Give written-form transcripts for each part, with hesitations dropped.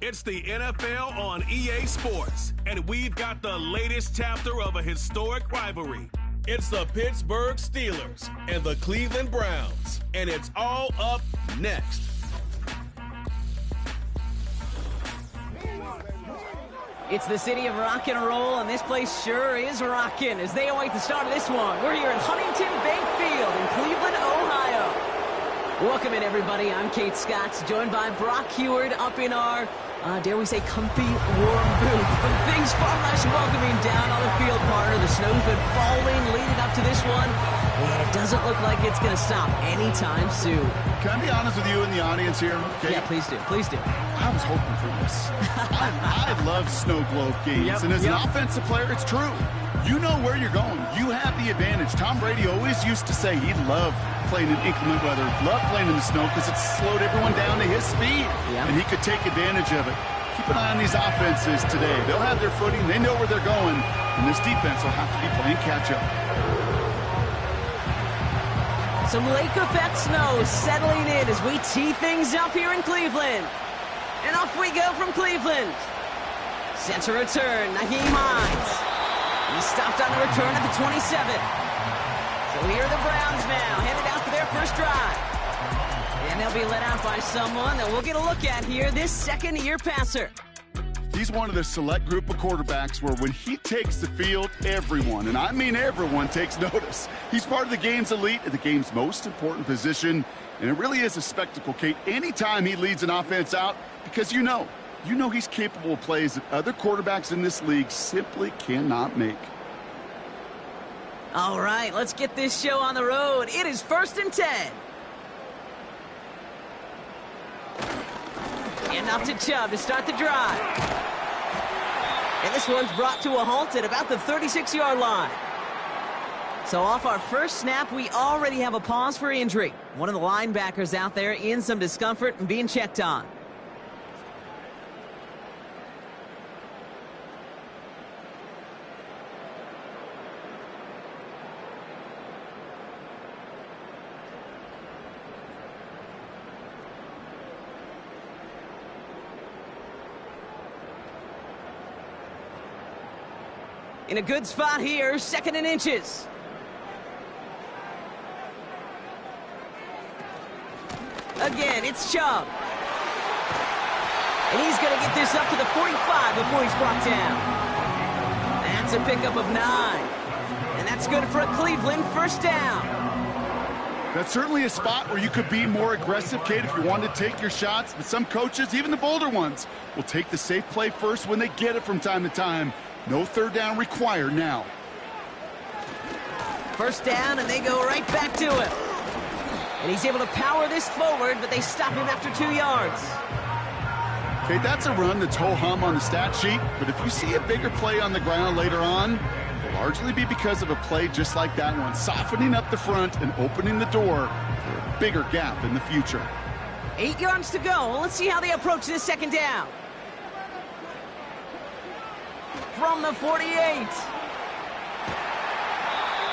It's the NFL on EA Sports, and we've got the latest chapter of a historic rivalry. It's the Pittsburgh Steelers and the Cleveland Browns, and it's all up next. It's the city of rock and roll, and this place sure is rocking as they await the start of this one. We're here at Huntington Bank Field in Cleveland, Ohio. Welcome in, everybody. I'm Kate Scott, joined by Brock Heward up in our, dare we say, comfy, warm booth. But things far less welcoming down on the field partner. The snow's been falling leading up to this one, and it doesn't look like it's going to stop anytime soon. Can I be honest with you in the audience here? Okay? Yeah, please do. Please do. I was hoping for this. I love snow globe games, and as an offensive player, it's true. You know where you're going. You have the advantage. Tom Brady always used to say he loved playing in inclement weather, loved playing in the snow because it slowed everyone down to his speed, and he could take advantage of it. Keep an eye on these offenses today. They'll have their footing. They know where they're going, and this defense will have to be playing catch-up. Some lake effect snow settling in as we tee things up here in Cleveland. And off we go from Cleveland. Center return, Naheem Hines. He stopped on the return at the 27. So here are the Browns now, headed out for their first drive. And they'll be led out by someone that we'll get a look at here, this second-year passer. He's one of the select group of quarterbacks where when he takes the field, everyone, and I mean everyone, takes notice. He's part of the game's elite at the game's most important position, and it really is a spectacle, Kate, anytime he leads an offense out, because you know he's capable of plays that other quarterbacks in this league simply cannot make. All right, let's get this show on the road. It is 1st and 10. And off to Chubb to start the drive. And this one's brought to a halt at about the 36-yard line. So off our first snap, we already have a pause for injury. One of the linebackers out there in some discomfort and being checked on. In a good spot here, 2nd and inches. Again, it's Chubb. And he's going to get this up to the 45 before he's brought down. That's a pickup of 9. And that's good for a Cleveland first down. That's certainly a spot where you could be more aggressive, Kate, if you wanted to take your shots. But some coaches, even the bolder ones, will take the safe play first when they get it from time to time. No third down required now. First down, and they go right back to him. And he's able to power this forward, but they stop him after 2 yards. Okay, that's a run that's ho-hum on the stat sheet, but if you see a bigger play on the ground later on, it'll largely be because of a play just like that one, softening up the front and opening the door for a bigger gap in the future. 8 yards to go. Let's see how they approach this second down. From the 48.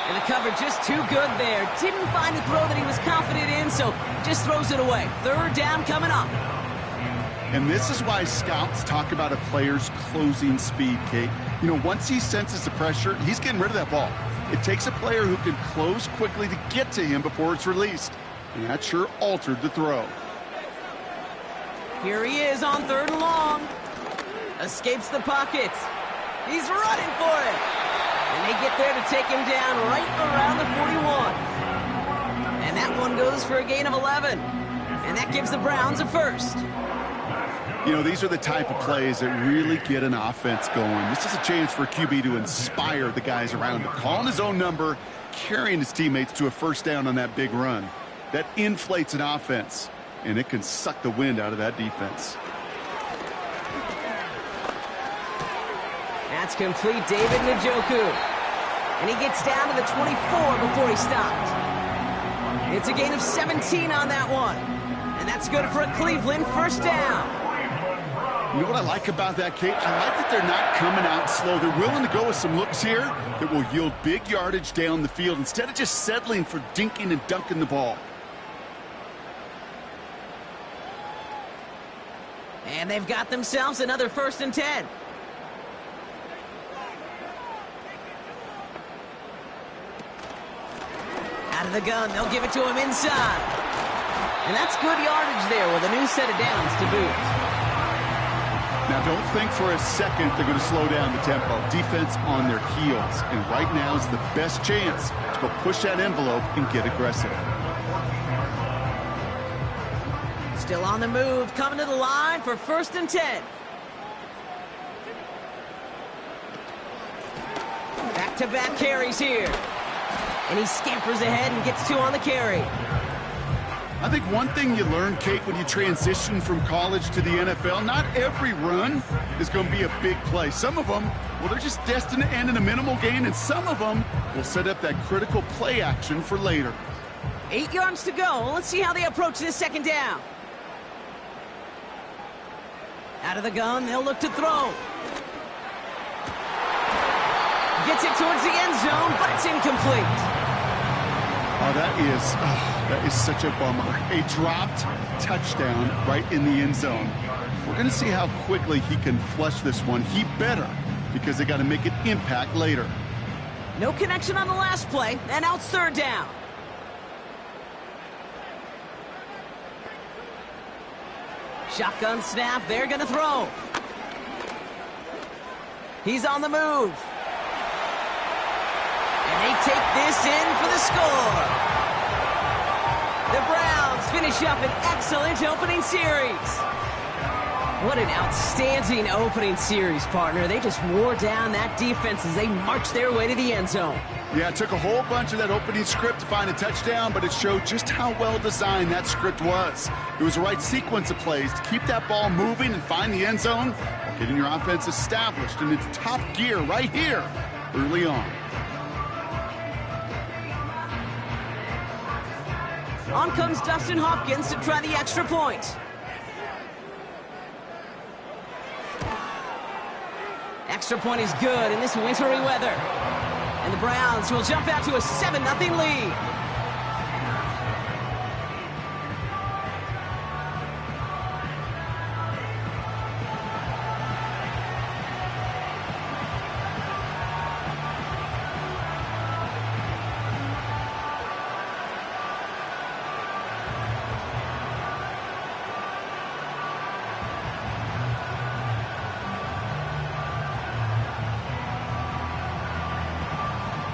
And the cover just too good there. Didn't find a throw that he was confident in, so just throws it away. 3rd down coming up. And this is why scouts talk about a player's closing speed, Kate. You know, once he senses the pressure, he's getting rid of that ball. It takes a player who can close quickly to get to him before it's released. And that sure altered the throw. Here he is on 3rd and long. Escapes the pocket. He's running for it. And they get there to take him down right around the 41. And that one goes for a gain of 11. And that gives the Browns a first. You know, these are the type of plays that really get an offense going. This is a chance for a QB to inspire the guys around him. Calling his own number, carrying his teammates to a first down on that big run. That inflates an offense, and it can suck the wind out of that defense. That's complete, David Njoku. And he gets down to the 24 before he stopped. It's a gain of 17 on that one. And that's good for a Cleveland first down. You know what I like about that, Kate? I like that they're not coming out slow. They're willing to go with some looks here that will yield big yardage down the field instead of just settling for dinking and dunking the ball. And they've got themselves another 1st and 10. Out of the gun, they'll give it to him inside. And that's good yardage there with a new set of downs to boot. Now, don't think for a second they're going to slow down the tempo. Defense on their heels. And right now is the best chance to go push that envelope and get aggressive. Still on the move, coming to the line for 1st and 10. Back-to-back carries here. And he scampers ahead and gets 2 on the carry. I think one thing you learn, Kate, when you transition from college to the NFL, not every run is going to be a big play. Some of them, well, they're just destined to end in a minimal gain, and some of them will set up that critical play action for later. 8 yards to go. Let's see how they approach this 2nd down. Out of the gun, they'll look to throw. Gets it towards the end zone, but it's incomplete. Oh, that is such a bummer. A dropped touchdown right in the end zone. We're going to see how quickly he can flush this one. He better, because they got to make an impact later. No connection on the last play, and now it's 3rd down. Shotgun snap, they're going to throw. He's on the move. And they take this in for the score. The Browns finish up an excellent opening series. What an outstanding opening series, partner. They just wore down that defense as they marched their way to the end zone. Yeah, it took a whole bunch of that opening script to find a touchdown, but it showed just how well designed that script was. It was the right sequence of plays to keep that ball moving and find the end zone while getting your offense established in its top gear right here early on. On comes Dustin Hopkins to try the extra point. Extra point is good in this wintry weather. And the Browns will jump out to a 7-0 lead.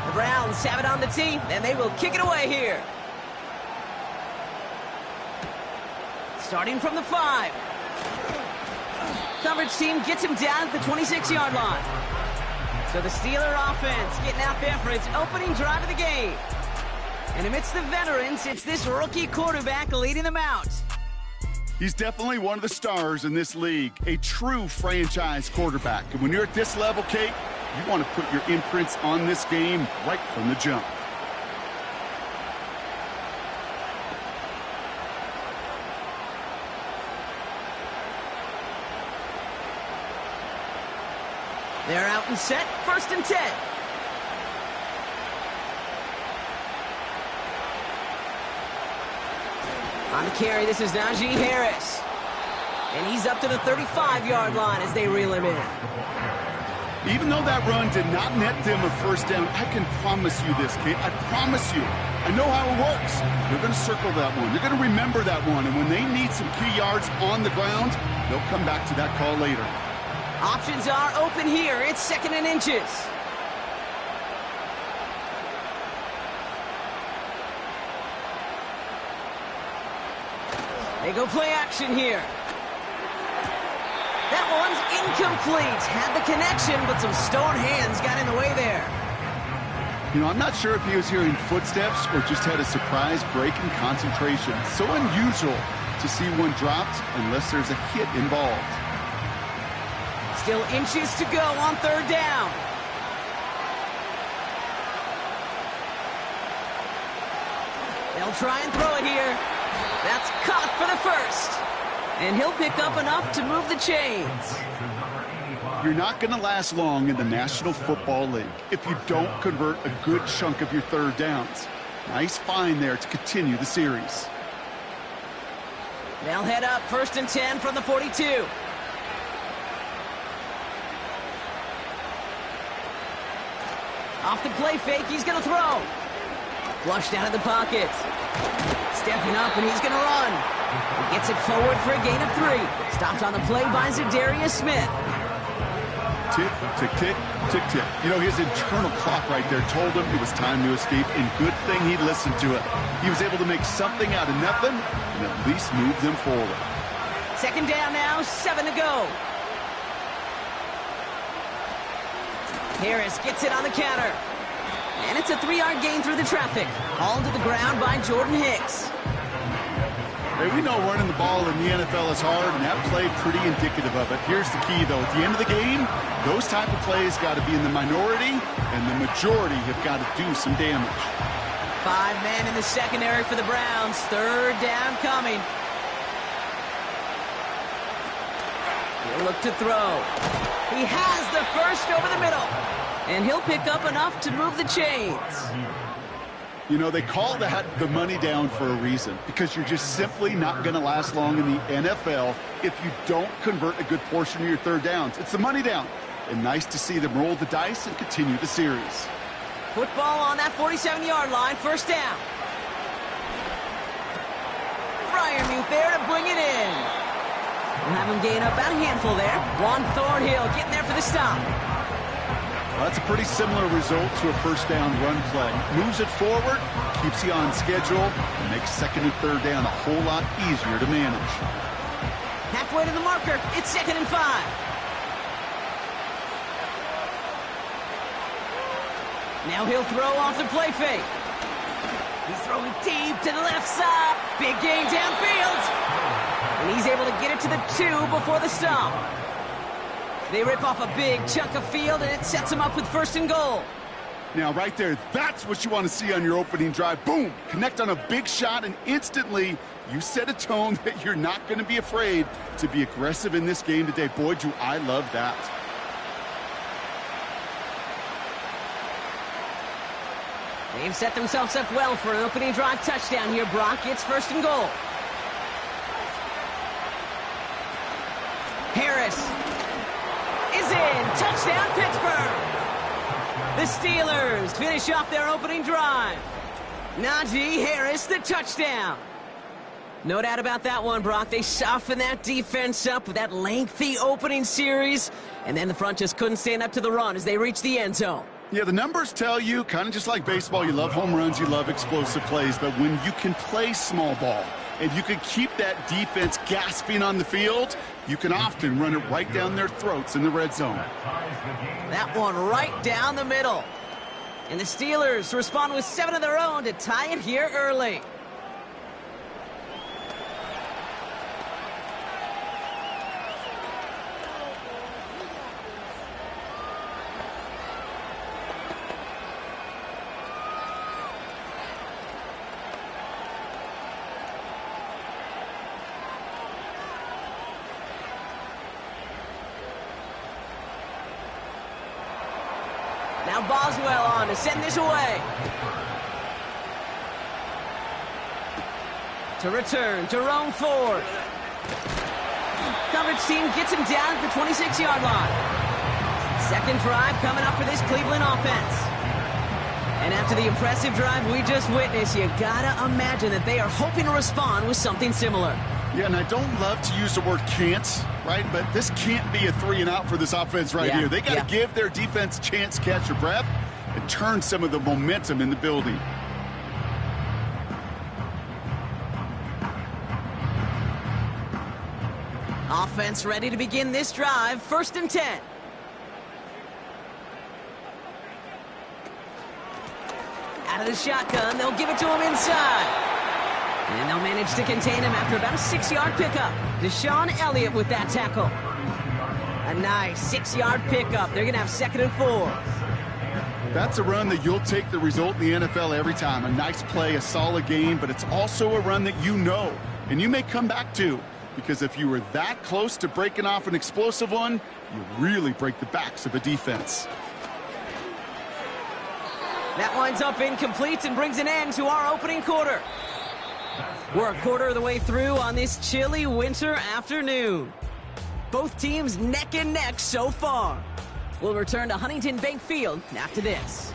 The Browns have it on the tee, and they will kick it away here. Starting from the 5. Coverage team gets him down at the 26-yard line. So the Steeler offense getting out there for its opening drive of the game. And amidst the veterans, it's this rookie quarterback leading them out. He's definitely one of the stars in this league, a true franchise quarterback. And when you're at this level, Kate, you want to put your imprints on this game right from the jump. They're out and set, 1st and 10. On the carry, this is Najee Harris. And he's up to the 35-yard line as they reel him in. Even though that run did not net them a 1st down, I can promise you this, Kate. I promise you. I know how it works. They're going to circle that one. They're going to remember that one. And when they need some key yards on the ground, they'll come back to that call later. Options are open here. It's 2nd and inches. They go play action here. That one's incomplete. Had the connection, but some stone hands got in the way there. You know, I'm not sure if he was hearing footsteps or just had a surprise break in concentration. So unusual to see one dropped unless there's a hit involved. Still inches to go on 3rd down. They'll try and throw it here. That's caught for the 1st. And he'll pick up enough to move the chains. You're not going to last long in the National Football League if you don't convert a good chunk of your 3rd downs. Nice find there to continue the series. They'll head up 1st and 10 from the 42. Off the play fake, he's going to throw. Flushed out of the pocket. Stepping up, and he's going to run. He gets it forward for a gain of 3. Stopped on the play by Zadarius Smith. Tick, tick, tick, tick, tick. You know, his internal clock right there told him it was time to escape, and good thing he listened to it. He was able to make something out of nothing and at least move them forward. Second down now, 7 to go. Harris gets it on the counter. And it's a 3-yard gain through the traffic. Hauled to the ground by Jordan Hicks. Hey, we know running the ball in the NFL is hard, and that play pretty indicative of it. Here's the key, though. At the end of the game, those type of plays got to be in the minority, and the majority have got to do some damage. 5 men in the secondary for the Browns. Third down coming. He'll look to throw. He has the first over the middle. And he'll pick up enough to move the chains. You know, they call that the money down for a reason, because you're just simply not going to last long in the NFL if you don't convert a good portion of your third downs. It's the money down. And nice to see them roll the dice and continue the series. Football on that 47-yard line, first down. Freiermuth there to bring it in. We'll have him gain up about a handful there. Juan Thornhill getting there for the stop. Well, that's a pretty similar result to a first down run play. Moves it forward, keeps you on schedule, and makes second and third down a whole lot easier to manage. Halfway to the marker, it's 2nd and 5. Now he'll throw off the play fake. He's throwing deep to the left side. Big gain downfield. And he's able to get it to the 2 before the stop. They rip off a big chunk of field, and it sets them up with 1st and goal. Now, right there, that's what you want to see on your opening drive. Boom! Connect on a big shot, and instantly you set a tone that you're not going to be afraid to be aggressive in this game today. Boy, do I love that. They've set themselves up well for an opening drive touchdown here, Brock. It's 1st and goal. Harris is in. Touchdown, Pittsburgh. The Steelers finish off their opening drive. Najee Harris, the touchdown. No doubt about that one, Brock. They softened that defense up with that lengthy opening series, and then the front just couldn't stand up to the run as they reached the end zone. Yeah, the numbers tell you, kind of just like baseball, you love home runs, you love explosive plays, but when you can play small ball and you can keep that defense gasping on the field, you can often run it right down their throats in the red zone. That one right down the middle. And the Steelers respond with 7 of their own to tie it here early. Now Boswell on to send this away. To return, Jerome Ford. Coverage team gets him down at the 26-yard line. Second drive coming up for this Cleveland offense. And after the impressive drive we just witnessed, you gotta imagine that they are hoping to respond with something similar. Yeah, and I don't love to use the word can't, right? But this can't be a 3-and-out for this offense right here. They got to give their defense a chance to catch their breath and turn some of the momentum in the building. Offense ready to begin this drive. 1st and 10. Out of the shotgun, they'll give it to him inside. And they'll manage to contain him after about a 6-yard pickup. Deshaun Elliott with that tackle. A nice 6-yard pickup. They're going to have 2nd and 4. That's a run that you'll take the result in the NFL every time. A nice play, a solid game, but it's also a run that you know, and you may come back to, because if you were that close to breaking off an explosive one, you really break the backs of a defense. That winds up incomplete and brings an end to our opening quarter. We're a quarter of the way through on this chilly winter afternoon. Both teams neck and neck so far. We'll return to Huntington Bank Field after this.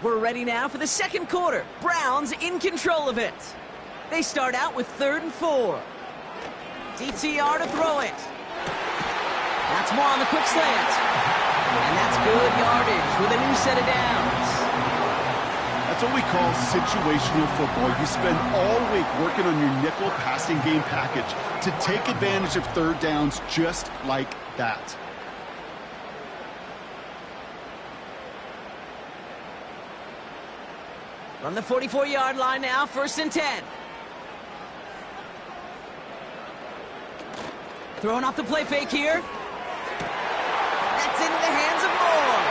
We're ready now for the second quarter. Browns in control of it. They start out with 3rd and 4. DTR to throw it. That's more on the quick slant. And that's good yardage with a new set of downs. That's what we call situational football. You spend all week working on your nickel passing game package to take advantage of 3rd downs just like that. From the 44-yard line now, 1st and 10. Throwing off the play fake here. That's into the hands of Moore.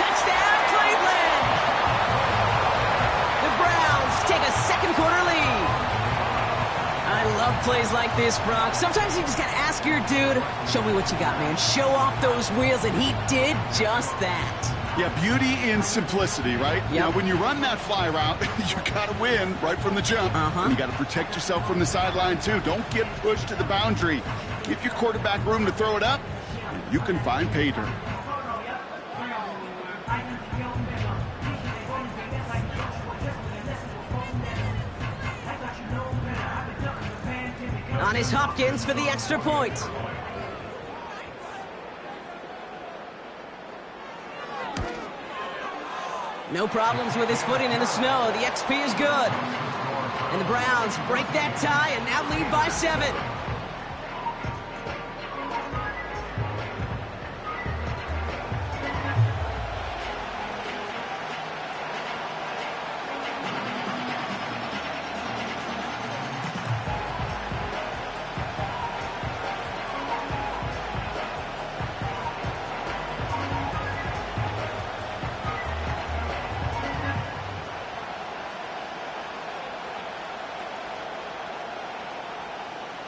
Touchdown, Cleveland! The Browns take a second quarter lead. I love plays like this, Brock. Sometimes you just gotta ask your dude, show me what you got, man. Show off those wheels, and he did just that. Yeah, beauty in simplicity, right? Yep. Now, when you run that fly route, you got to win right from the jump. And you got to protect yourself from the sideline, too. Don't get pushed to the boundary. Give your quarterback room to throw it up, and you can find pay dirt. On is Hopkins for the extra point. No problems with his footing in the snow. The XP is good. And the Browns break that tie and now lead by 7.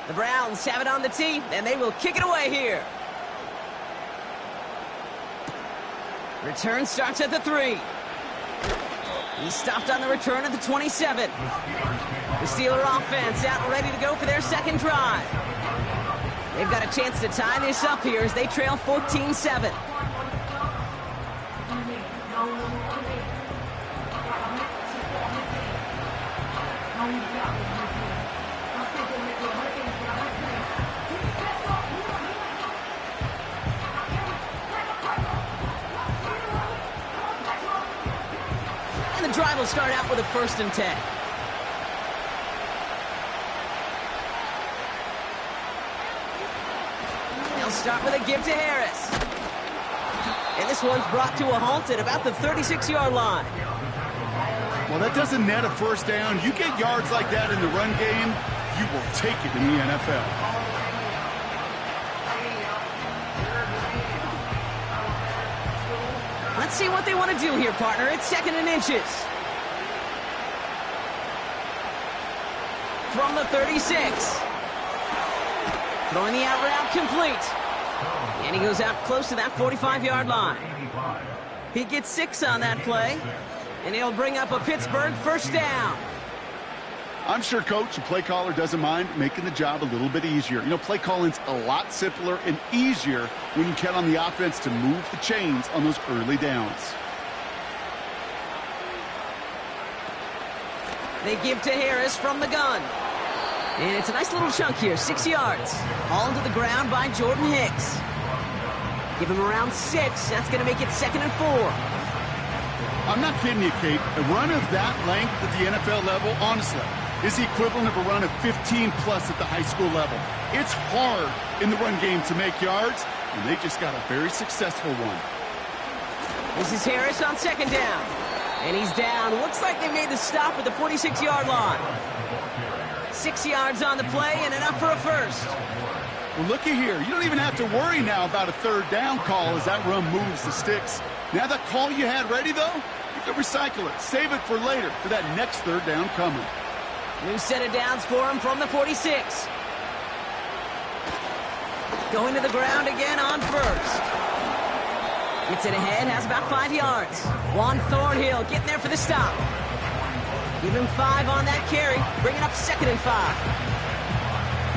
The Browns have it on the tee, and they will kick it away here. Return starts at the 3. He stopped on the return at the 27. The Steeler offense out and ready to go for their second drive. They've got a chance to tie this up here as they trail 14-7. And the drive will start out with a 1st and 10. They'll start with a give to Harris. And this one's brought to a halt at about the 36-yard line. Well, that doesn't net a 1st down. You get yards like that in the run game, you will take it in the NFL. Let's see what they want to do here, partner. It's 2nd and inches. From the 36. Throwing the out route complete. And he goes out close to that 45-yard line. He gets 6 on that play. And he'll bring up a Pittsburgh 1st down. I'm sure coach and play caller doesn't mind making the job a little bit easier. You know, play calling's a lot simpler and easier when you count on the offense to move the chains on those early downs. They give to Harris from the gun. And it's a nice little chunk here, 6 yards. Hauled to the ground by Jordan Hicks. Give him around 6. That's going to make it 2nd and 4. I'm not kidding you, Kate. A run of that length at the NFL level, honestly, is the equivalent of a run of 15-plus at the high school level. It's hard in the run game to make yards, and they just got a very successful one. This is Harris on 2nd down. And he's down. Looks like they made the stop at the 46-yard line. 6 yards on the play and enough for a 1st. Well, looky here. You don't even have to worry now about a 3rd down call as that run moves the sticks. Now that call you had ready, though, you can recycle it. Save it for later for that next 3rd down coming. New set of downs for him from the 46. Going to the ground again on 1st. Gets it ahead, has about 5 yards. Juan Thornhill getting there for the stop. Give him 5 on that carry, bringing up 2nd and 5.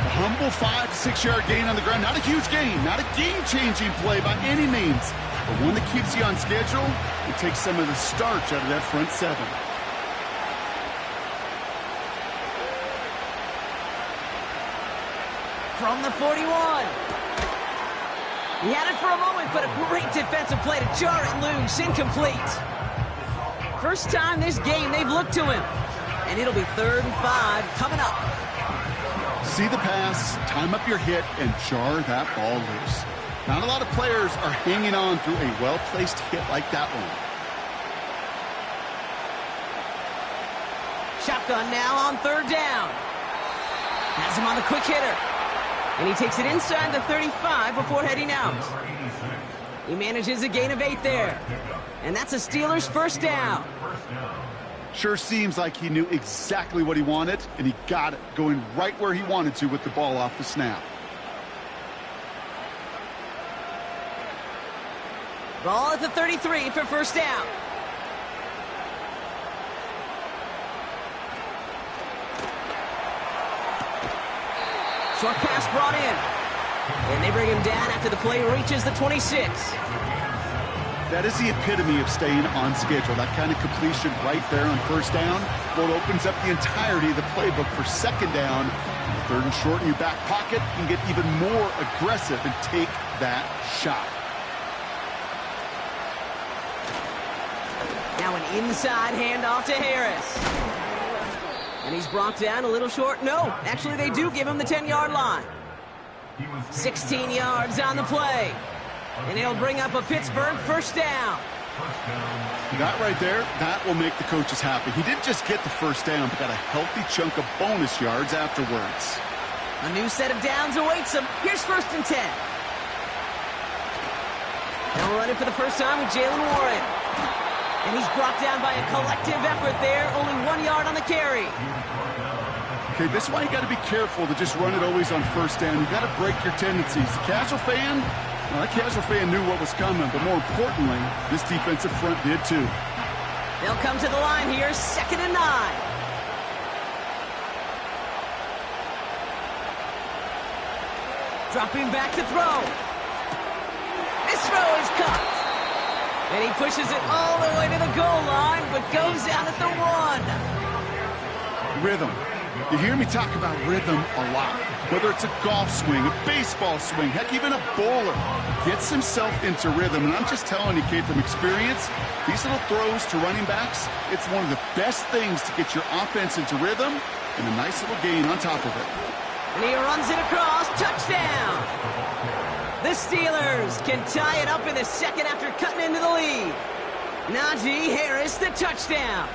A humble 5 to 6 yard gain on the ground. Not a huge gain, not a game-changing play by any means. but one that keeps you on schedule and takes some of the starch out of that front seven. From the 41. He had it for a moment, but a great defensive play to jar it loose. Incomplete. First time this game they've looked to him. And it'll be 3rd and 5 coming up. See the pass, time up your hit, and jar that ball loose. Not a lot of players are hanging on through a well-placed hit like that one. Shotgun now on 3rd down. Has him on the quick hitter. And he takes it inside the 35 before heading out. He manages a gain of 8 there. And that's a Steelers' first down. Sure seems like he knew exactly what he wanted, and he got it, going right where he wanted to with the ball off the snap. Ball at the 33 for first down. Short pass brought in. And they bring him down after the play reaches the 26. That is the epitome of staying on schedule. That kind of completion right there on first down. Well, it opens up the entirety of the playbook for second down. 3rd and short in your back pocket. You can get even more aggressive and take that shot. Now an inside handoff to Harris. And he's brought down a little short. No, actually they do give him the 10-yard line. 16 yards on the play. And it'll bring up a Pittsburgh first down. That right there, that will make the coaches happy. He didn't just get the first down, but got a healthy chunk of bonus yards afterwards. A new set of downs awaits him. Here's 1st and 10. Now we're running for the first time with Jalen Warren. And he's brought down by a collective effort there. Only 1 yard on the carry. Okay, this is why you got to be careful to just run it always on first down. You got to break your tendencies. The casual fan, well, that casual fan knew what was coming, but more importantly, this defensive front did too. They'll come to the line here, 2nd and 9. Dropping back to throw. This throw is caught. And he pushes it all the way to the goal line, but goes down at the 1. Rhythm. You hear me talk about rhythm a lot. Whether it's a golf swing, a baseball swing, heck, even a bowler gets himself into rhythm. And I'm just telling you, kid, from experience, these little throws to running backs, it's one of the best things to get your offense into rhythm and a nice little gain on top of it. And he runs it across. Touchdown! The Steelers can tie it up in the second after cutting into the lead. Najee Harris, the touchdown.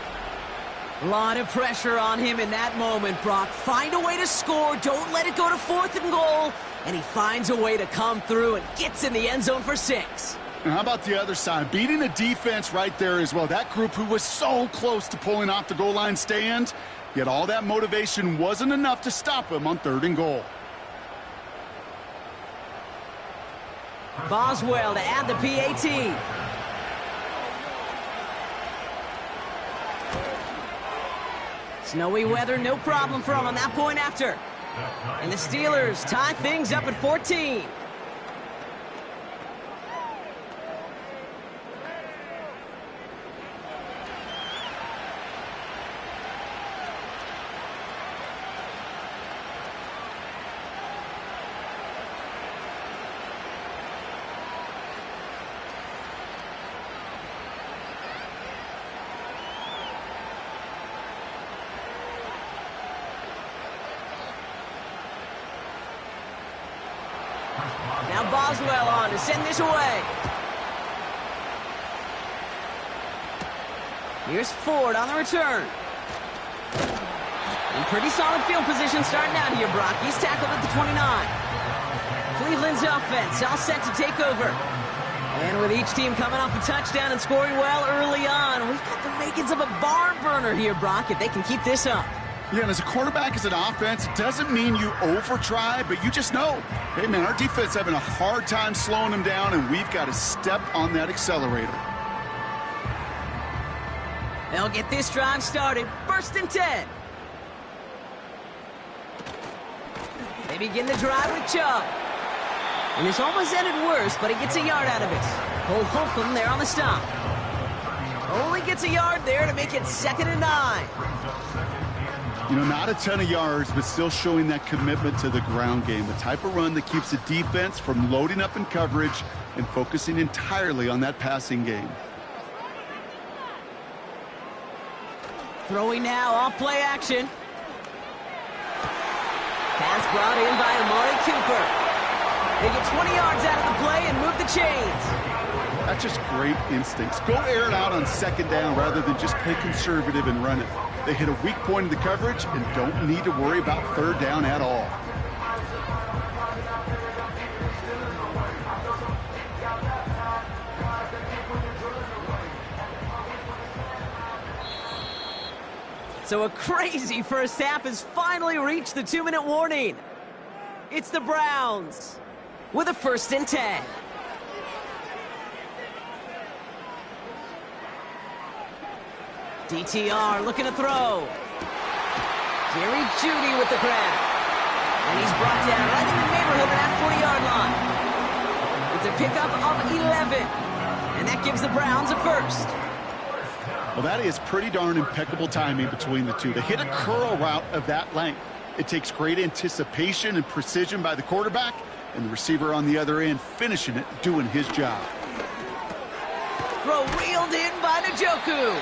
A lot of pressure on him in that moment, Brock. Find a way to score. Don't let it go to 4th and goal. And he finds a way to come through and gets in the end zone for 6. And how about the other side? Beating the defense right there as well. That group who was so close to pulling off the goal line stand, yet all that motivation wasn't enough to stop him on 3rd and goal. Boswell to add the PAT. Snowy weather, no problem for him on that point after. And the Steelers tie things up at 14. Now Boswell on to send this away. Here's Ford on the return. In pretty solid field position starting out here, Brock. He's tackled at the 29. Cleveland's offense all set to take over. And with each team coming off a touchdown and scoring well early on, we've got the makings of a barn burner here, Brock, if they can keep this up. Yeah, and as a quarterback, as an offense, it doesn't mean you over-try, but you just know, hey, man, our defense having a hard time slowing them down, and we've got to step on that accelerator. They'll get this drive started. 1st and 10. They begin the drive with Chubb. And this almost ended worse, but he gets a yard out of it. Cole Holcomb there on the stop. Only gets a yard there to make it 2nd and 9. You know, not a ton of yards, but still showing that commitment to the ground game. The type of run that keeps the defense from loading up in coverage and focusing entirely on that passing game. Throwing now, off play action. Pass brought in by Amari Cooper. They get 20 yards out of the play and move the chains. That's just great instincts. Go air it out on 2nd down rather than just play conservative and run it. They hit a weak point in the coverage and don't need to worry about 3rd down at all. So a crazy first half has finally reached the 2-minute warning. It's the Browns with a 1st and 10. DTR looking to throw. Jerry Jeudy with the grab. And he's brought down right in the neighborhood of that 40-yard line. It's a pickup of 11. And that gives the Browns a 1st. Well, that is pretty darn impeccable timing between the two. They hit a curl route of that length. It takes great anticipation and precision by the quarterback, and the receiver on the other end finishing it, doing his job. Throw reeled in by Njoku.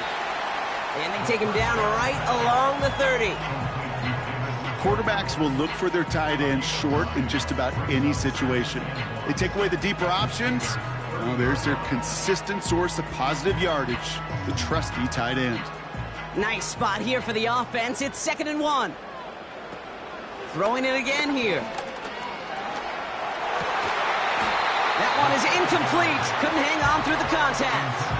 And they take him down right along the 30. Quarterbacks will look for their tight end short in just about any situation. They take away the deeper options. Well, there's their consistent source of positive yardage, the trusty tight end. Nice spot here for the offense. It's 2nd and 1. Throwing it again here. That one is incomplete. Couldn't hang on through the contact.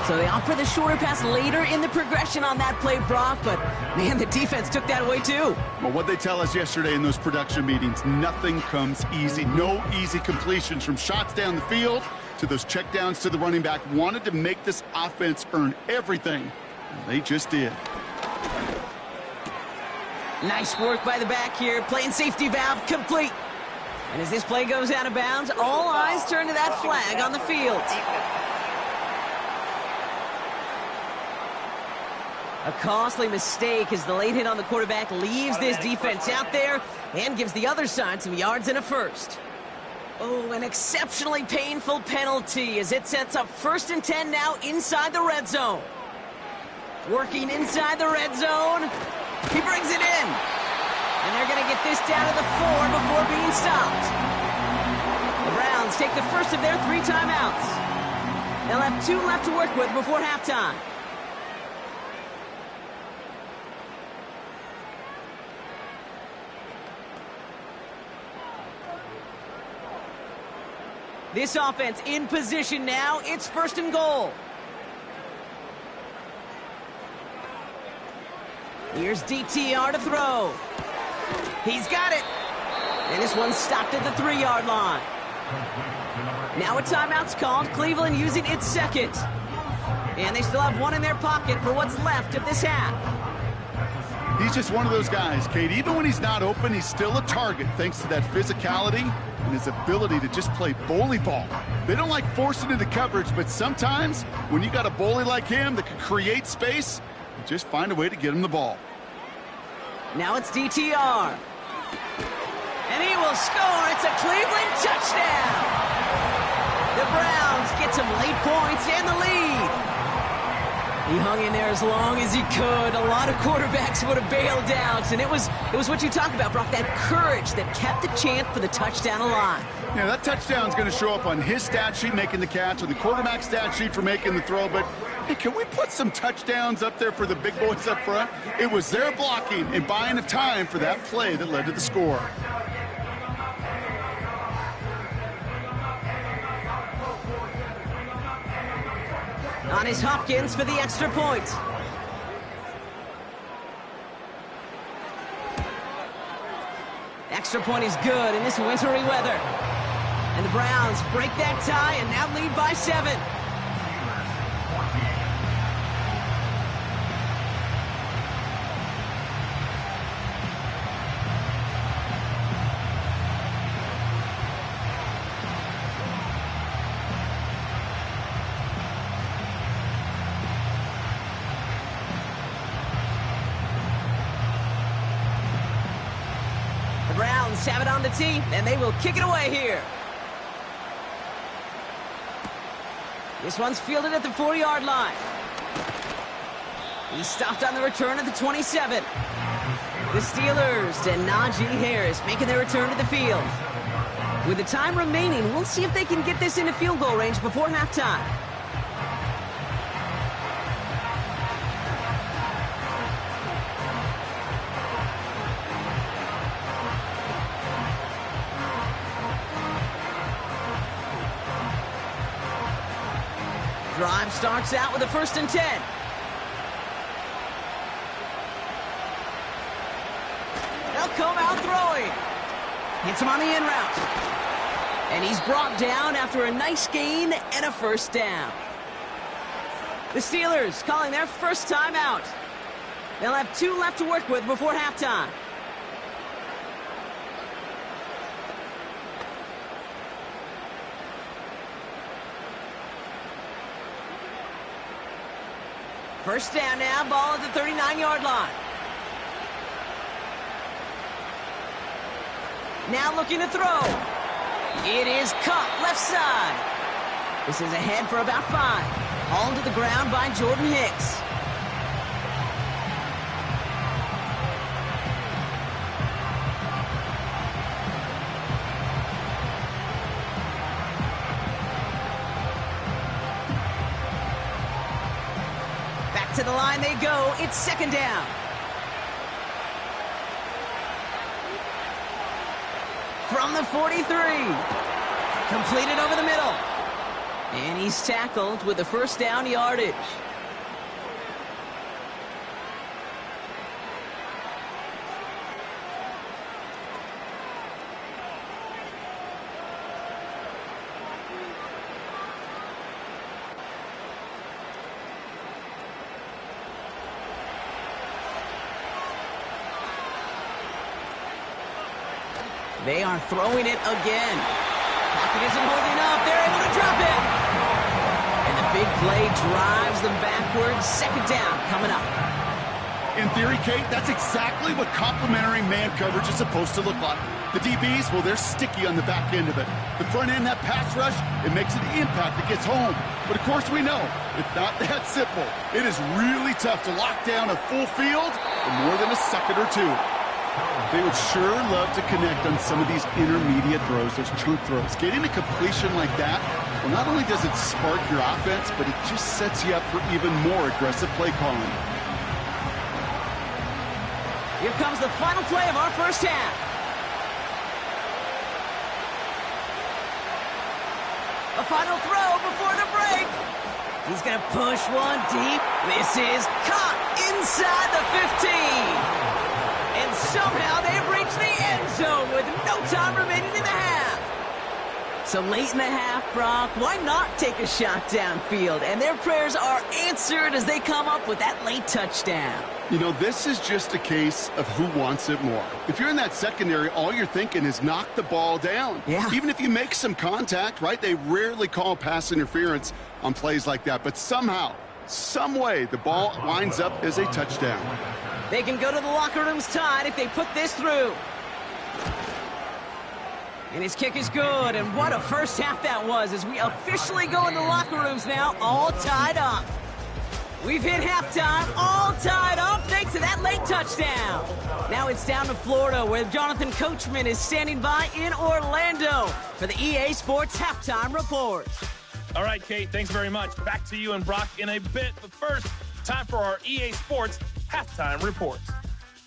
So they opt for the shorter pass later in the progression on that play, Brock, but man, the defense took that away too. Well, what they tell us yesterday in those production meetings, nothing comes easy. No easy completions from shots down the field to those checkdowns to the running back. Wanted to make this offense earn everything, and they just did. Nice work by the back here, playing safety valve complete. And as this play goes out of bounds, all eyes turn to that flag on the field. A costly mistake as the late hit on the quarterback leaves this defense out there and gives the other side some yards and a 1st. Oh, an exceptionally painful penalty as it sets up 1st and 10 now inside the red zone. Working inside the red zone. He brings it in. And they're going to get this down to the 4 before being stopped. The Browns take the first of their 3 timeouts. They'll have 2 left to work with before halftime. This offense in position now. It's 1st and goal. Here's DTR to throw. He's got it. And this one's stopped at the 3-yard line. Now a timeout's called. Cleveland using its 2nd. And they still have 1 in their pocket for what's left of this half. He's just one of those guys, Kate. Even when he's not open, he's still a target thanks to that physicality and his ability to just play bully ball. They don't like forcing into coverage, but sometimes when you got a bully like him that can create space, you just find a way to get him the ball. Now it's DTR. And he will score. It's a Cleveland touchdown. The Browns get some late points and the lead. He hung in there as long as he could. A lot of quarterbacks would have bailed out. And it was what you talk about, Brock, that courage that kept the chant for the touchdown alive. Yeah, that touchdown's going to show up on his stat sheet making the catch, or the quarterback stat sheet for making the throw. But, hey, can we put some touchdowns up there for the big boys up front? It was their blocking and buying of time for that play that led to the score. On is Hopkins for the extra point. Extra point is good in this wintry weather. And the Browns break that tie and now lead by 7. Browns have it on the tee, and they will kick it away here. This one's fielded at the 4-yard line. He's stopped on the return at the 27. The Steelers and Najee Harris making their return to the field. With the time remaining, we'll see if they can get this into field goal range before halftime. Drive starts out with a 1st and 10. They'll come out throwing. Hits him on the in route. And he's brought down after a nice gain and a 1st down. The Steelers calling their first timeout. They'll have 2 left to work with before halftime. First down now, ball at the 39-yard line. Now looking to throw. It is caught left side. This is ahead for about 5. Hauled to the ground by Jordan Hicks. Back to the line they go. It's 2nd down. From the 43. Completed over the middle. And he's tackled with the 1st down yardage. They are throwing it again. Pocket isn't holding up. They're able to drop it. And the big play drives them backwards. 2nd down coming up. In theory, Kate, that's exactly what complementary man coverage is supposed to look like. The DBs, well, they're sticky on the back end of it. The front end, that pass rush, it makes an impact that gets home. But of course we know, it's not that simple. It is really tough to lock down a full field for more than a second or 2. They would sure love to connect on some of these intermediate throws, those chunk throws. Getting a completion like that, well, not only does it spark your offense, but it just sets you up for even more aggressive play calling. Here comes the final play of our first half. A final throw before the break. He's going to push one deep. This is caught inside the 15. And somehow they've reached the end zone with no time remaining in the half. So late in the half, Brock, why not take a shot downfield? And their prayers are answered as they come up with that late touchdown. You know, this is just a case of who wants it more. If you're in that secondary, all you're thinking is knock the ball down. Yeah. Even if you make some contact, right? They rarely call pass interference on plays like that. But somehow, some way, the ball winds up as a touchdown. They can go to the locker rooms tied if they put this through. And his kick is good, and what a first half that was as we officially go into locker rooms now, all tied up. We've hit halftime, all tied up thanks to that late touchdown. Now it's down to Florida where Jonathan Coachman is standing by in Orlando for the EA Sports Halftime Report. All right, Kate, thanks very much. Back to you and Brock in a bit, but first, time for our EA Sports Halftime Report.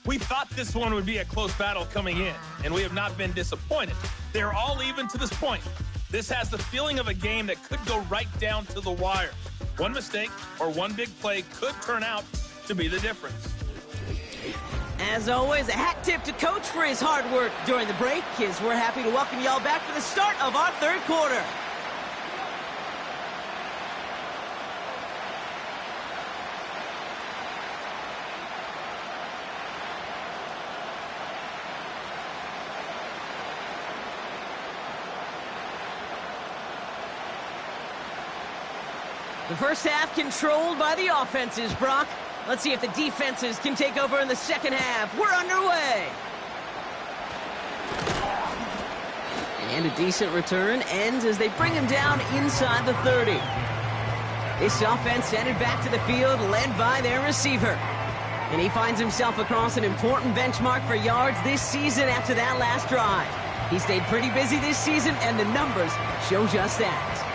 We thought this one would be a close battle coming in, and we have not been disappointed. They're all even to this point. This has the feeling of a game that could go right down to the wire. One mistake or one big play could turn out to be the difference. As always, a hat tip to Coach for his hard work during the break, as we're happy to welcome y'all back for the start of our third quarter. The first half controlled by the offenses, Brock. Let's see if the defenses can take over in the second half. We're underway. And a decent return ends as they bring him down inside the 30. This offense headed back to the field, led by their receiver. And he finds himself across an important benchmark for yards this season after that last drive. He stayed pretty busy this season, and the numbers show just that.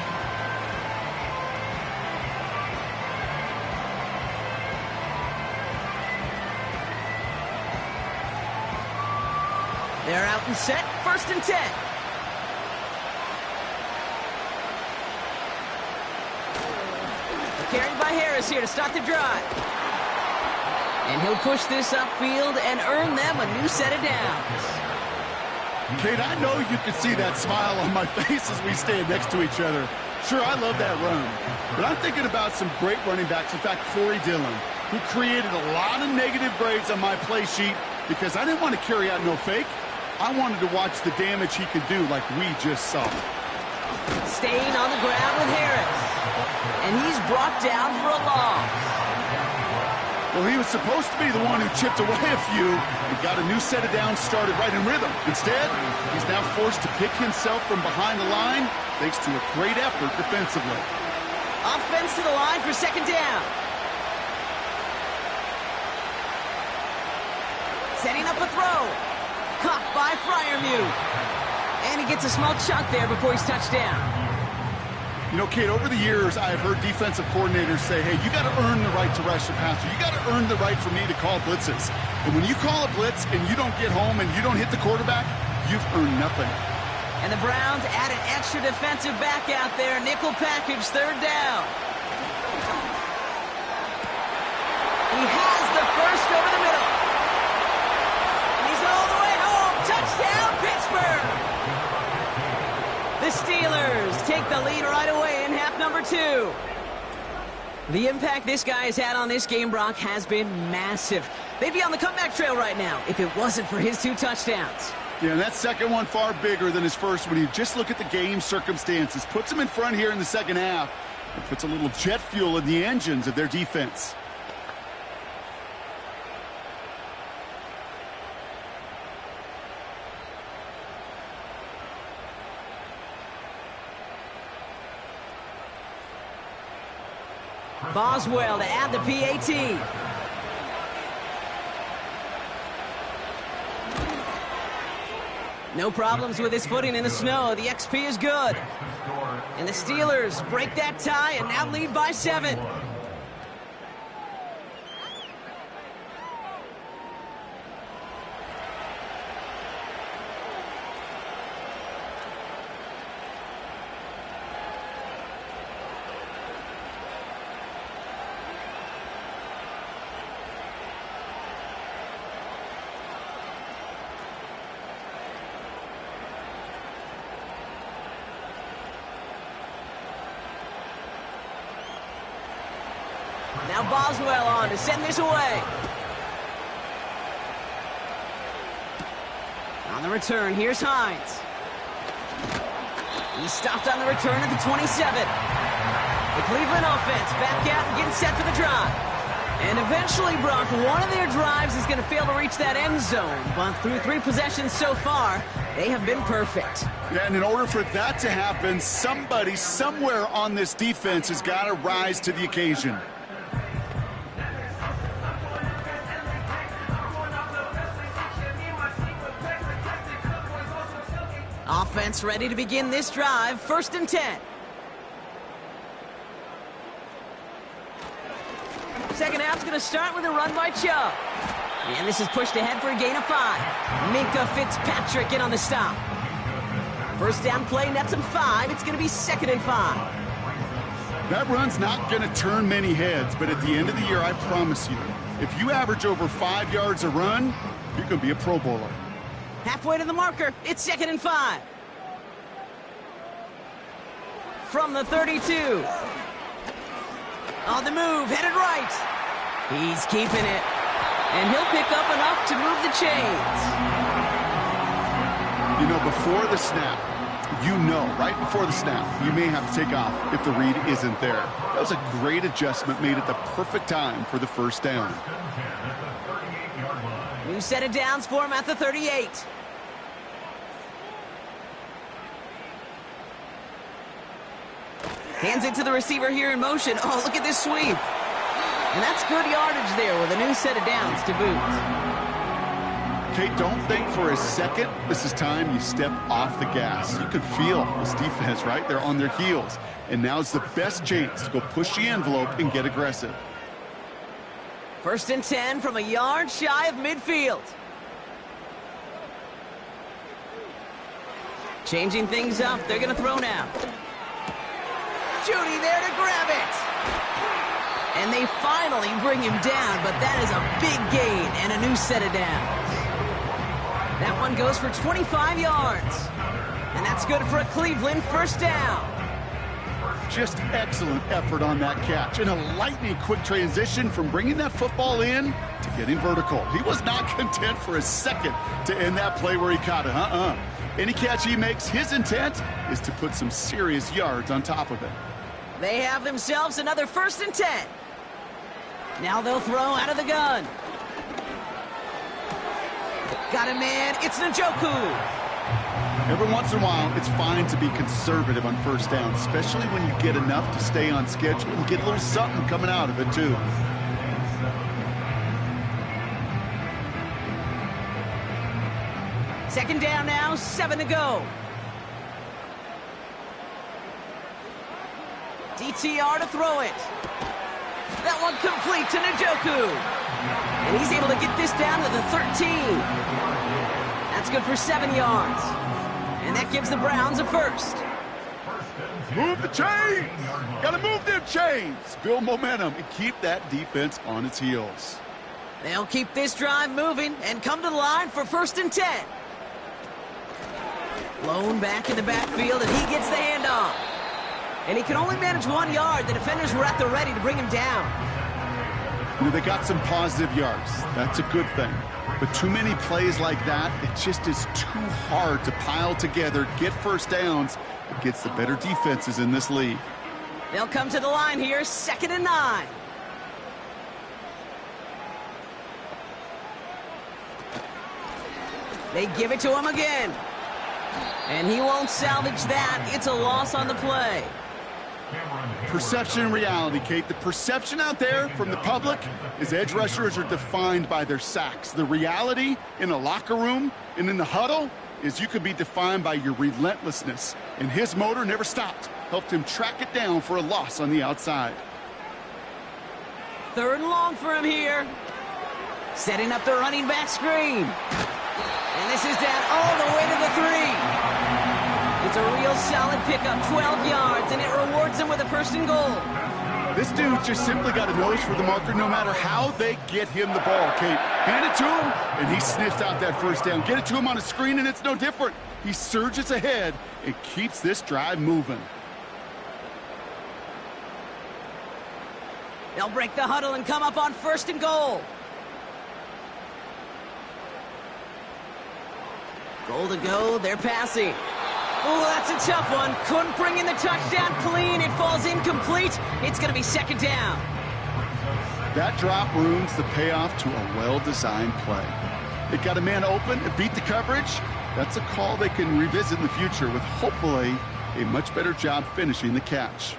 They're out and set, 1st and 10. Carried by Harris here to start the drive. And he'll push this upfield and earn them a new set of downs. Kate, I know you can see that smile on my face as we stand next to each other. Sure, I love that run. But I'm thinking about some great running backs. In fact, Corey Dillon, who created a lot of negative grades on my play sheet because I didn't want to carry out no fake. I wanted to watch the damage he could do like we just saw. Staying on the ground with Harris. And he's brought down for a loss. Well, he was supposed to be the one who chipped away a few and got a new set of downs started right in rhythm. Instead, he's now forced to pick himself from behind the line thanks to a great effort defensively. Offense to the line for 2nd down. Setting up a throw. Caught by Freiermuth. And he gets a small chunk there before he's touched down. You know, Kate, over the years, I've heard defensive coordinators say, hey, you got to earn the right to rush the passer. You got to earn the right for me to call blitzes. And when you call a blitz and you don't get home and you don't hit the quarterback, you've earned nothing. And the Browns add an extra defensive back out there. Nickel package, 3rd down. He has the first over the middle. And he's all the way home. Touchdown, Pittsburgh. The Steelers take the lead right away in half number 2. The impact this guy has had on this game, Brock, has been massive. They'd be on the comeback trail right now if it wasn't for his 2 touchdowns. Yeah, and that second one far bigger than his first when you just look at the game circumstances. Puts him in front here in the second half. And puts a little jet fuel in the engines of their defense. Boswell to add the PAT. No problems with his footing in the snow. The XP is good. And the Steelers break that tie and now lead by 7. Now Boswell on to send this away. On the return, here's Hines. He stopped on the return at the 27. The Cleveland offense back out and getting set for the drive. And eventually, Brock, one of their drives is going to fail to reach that end zone. But through 3 possessions so far, they have been perfect. Yeah, and in order for that to happen, somebody somewhere on this defense has got to rise to the occasion. Offense ready to begin this drive, 1st and 10. Second half's going to start with a run by Chubb. And this is pushed ahead for a gain of 5. Minka Fitzpatrick in on the stop. First down play, nets him 5. It's going to be 2nd and 5. That run's not going to turn many heads, but at the end of the year, I promise you, if you average over 5 yards a run, you're going to be a Pro Bowler. Halfway to the marker, it's 2nd and 5. From the 32. On the move, headed right. He's keeping it. And he'll pick up enough to move the chains. You know, before the snap, right before the snap, you may have to take off if the read isn't there. That was a great adjustment made at the perfect time for the first down. New set of downs for him at the 38. Hands it to the receiver here in motion. Oh, look at this sweep. And that's good yardage there with a new set of downs to boot. Kate, don't think for a second this is time you step off the gas. You can feel this defense, right? They're on their heels. And now's the best chance to go push the envelope and get aggressive. 1st and 10 from a yard shy of midfield. Changing things up. They're going to throw now. Judy there to grab it. And they finally bring him down, but that is a big gain and a new set of downs. That one goes for 25 yards. And that's good for a Cleveland 1st down. Just excellent effort on that catch. And a lightning quick transition from bringing that football in to getting vertical. He was not content for a second to end that play where he caught it. Any catch he makes, his intent is to put some serious yards on top of it. They have themselves another 1st and 10. Now they'll throw out of the gun. Got a man. It's Njoku. Every once in a while, it's fine to be conservative on 1st down, especially when you get enough to stay on schedule and get a little something coming out of it, too. Second down now, 7 to go. DTR to throw it. That one complete to Njoku. And he's able to get this down to the 13. That's good for 7 yards. And that gives the Browns a 1st. Move the chains! Gotta move them chains! Build momentum and keep that defense on its heels. They'll keep this drive moving and come to the line for 1st and 10. Blown back in the backfield, and he gets the handoff. And he can only manage 1 yard. The defenders were at the ready to bring him down. You know, they got some positive yards. That's a good thing. But too many plays like that, it just is too hard to pile together, get 1st downs against the better defenses in this league. They'll come to the line here, 2nd and 9. They give it to him again. And he won't salvage that. It's a loss on the play. Perception and reality, Kate. The perception out there from the public is edge rushers are defined by their sacks. The reality in a locker room and in the huddle is you could be defined by your relentlessness. And his motor never stopped. Helped him track it down for a loss on the outside. 3rd and long for him here. Setting up the running back screen. And this is down all the way to the 3. It's a real solid pickup, 12 yards, and it rewards him with a 1st and goal. This dude just simply got a nose for the marker no matter how they get him the ball, Kate. Hand it to him, and he sniffs out that 1st down. Get it to him on a screen, and it's no different. He surges ahead and keeps this drive moving. They'll break the huddle and come up on 1st and goal. Goal to go, they're passing. Oh, that's a tough one. Couldn't bring in the touchdown clean. It falls incomplete. It's going to be 2nd down. That drop ruins the payoff to a well-designed play. It got a man open, it beat the coverage. That's a call they can revisit in the future with hopefully a much better job finishing the catch.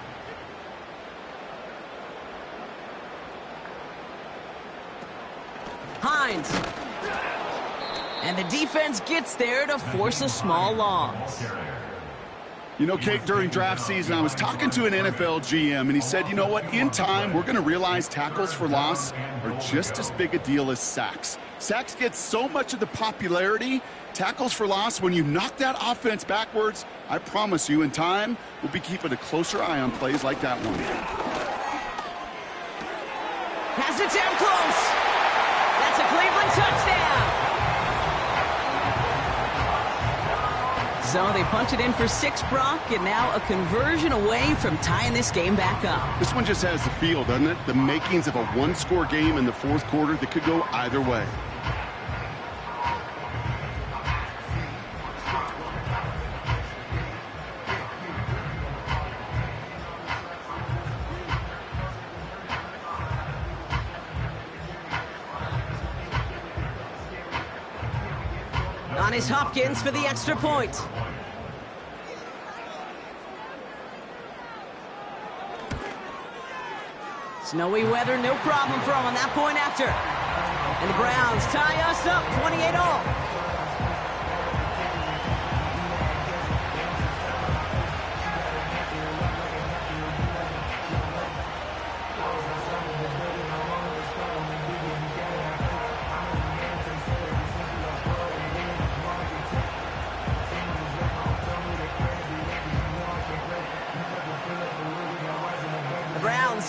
Hines. And the defense gets there to force a small loss. You know, Kate, during draft season, I was talking to an NFL GM, and he said, you know what, in time, we're going to realize tackles for loss are just as big a deal as sacks. Sacks get so much of the popularity. Tackles for loss, when you knock that offense backwards, I promise you, in time, we'll be keeping a closer eye on plays like that one. Has it down close. That's a Cleveland touchdown. So they punch it in for 6, Brock, and now a conversion away from tying this game back up. This one just has the feel, doesn't it? The makings of a one-score game in the 4th quarter that could go either way. On is Hopkins for the extra point. Snowy weather, no problem for them on that point after. And the Browns tie us up 28-all.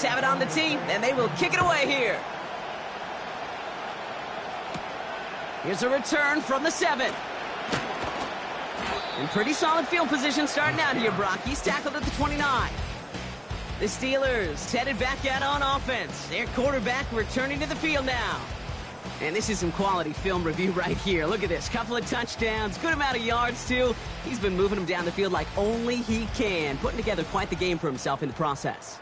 Have it on the tee, and they will kick it away here. Here's a return from the 7. In pretty solid field position starting out here, Brock. He's tackled at the 29. The Steelers headed back out on offense. Their quarterback returning to the field now. And this is some quality film review right here. Look at this. Couple of touchdowns, good amount of yards, too. He's been moving them down the field like only he can, putting together quite the game for himself in the process.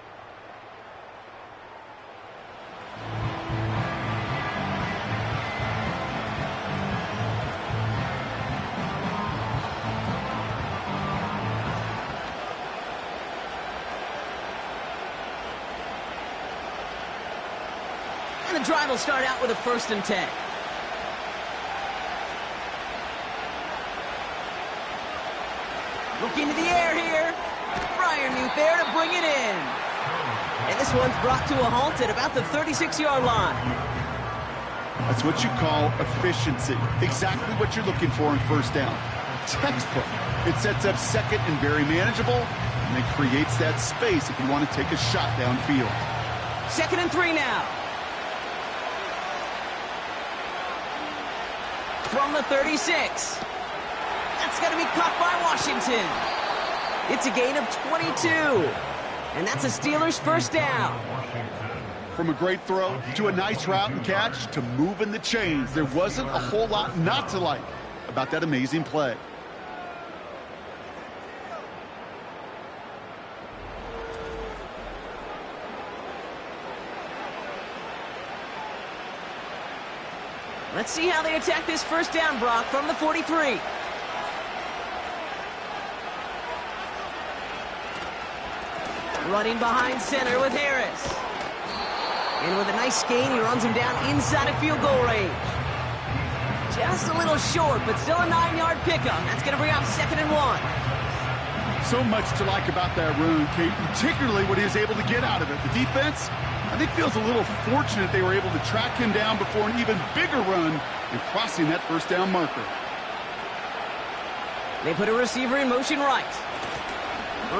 The drive will start out with a 1st and 10. Look into the air here. Freiermuth there to bring it in. And this one's brought to a halt at about the 36-yard line. That's what you call efficiency. Exactly what you're looking for in 1st down. Textbook. It sets up 2nd and very manageable, and it creates that space if you want to take a shot downfield. 2nd and 3 now. From the 36. That's going to be caught by Washington. It's a gain of 22. And that's a Steelers 1st down. From a great throw to a nice route and catch to moving the chains, there wasn't a whole lot not to like about that amazing play. Let's see how they attack this 1st down, Brock, from the 43. Running behind center with Harris. And with a nice gain, he runs him down inside of field goal range. Just a little short, but still a 9-yard pickup. That's going to bring up 2nd and 1. So much to like about that run, Kate, particularly what he was able to get out of it. The defense, I think, feels a little fortunate they were able to track him down before an even bigger run and crossing that 1st down marker. They put a receiver in motion right.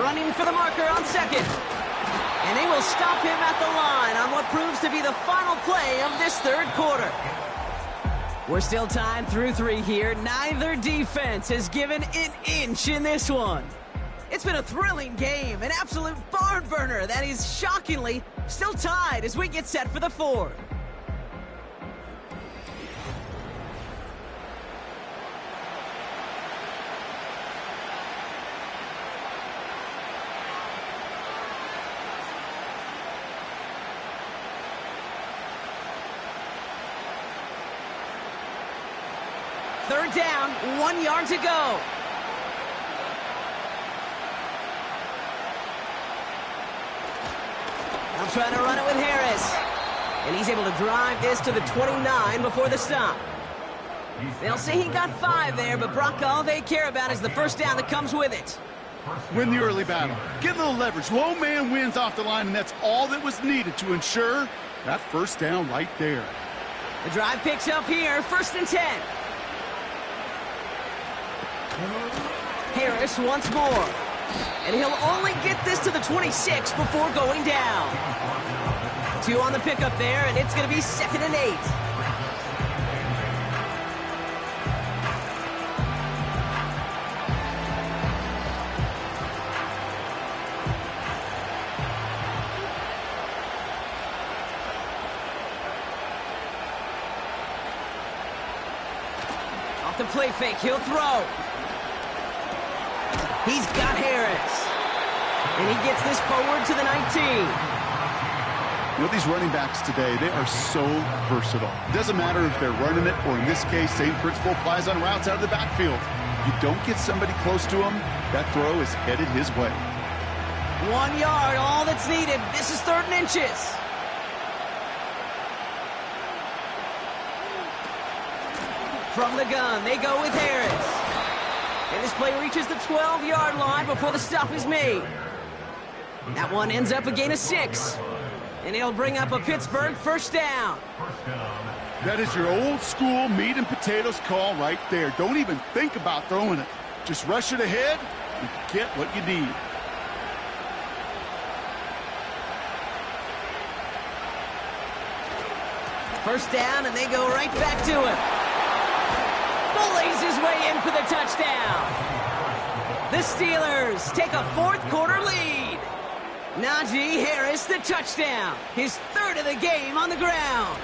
Running for the marker on 2nd. And they will stop him at the line on what proves to be the final play of this 3rd quarter. We're still tied through 3 here. Neither defense has given an inch in this one. It's been a thrilling game, an absolute barn burner that is shockingly still tied as we get set for the 4th. Third down, 1 yard to go. Now trying to run it with Harris. And he's able to drive this to the 29 before the stop. They'll say he got 5 there, but Brock, all they care about is the 1st down that comes with it. Win the early battle. Get a little leverage. Low man wins off the line, and that's all that was needed to ensure that 1st down right there. The drive picks up here, 1st and 10. Harris once more. And he'll only get this to the 26 before going down. 2 on the pickup there, and it's going to be 2nd and 8. Off the play fake, he'll throw. He's got Harris. And he gets this forward to the 19. You know, these running backs today, they are so versatile. It doesn't matter if they're running it, or in this case, same principle applies on routes out of the backfield. You don't get somebody close to him, that throw is headed his way. 1 yard, all that's needed. This is 3rd and inches. From the gun, they go with Harris. And this play reaches the 12-yard line before the stop is made. That one ends up a gain of 6. And it'll bring up a Pittsburgh first down. That is your old school meat and potatoes call right there. Don't even think about throwing it. Just rush it ahead and get what you need. First down, and they go right back to him. Bullies his way in for the touchdown. The Steelers take a fourth-quarter lead. Najee Harris, the touchdown. His third of the game on the ground.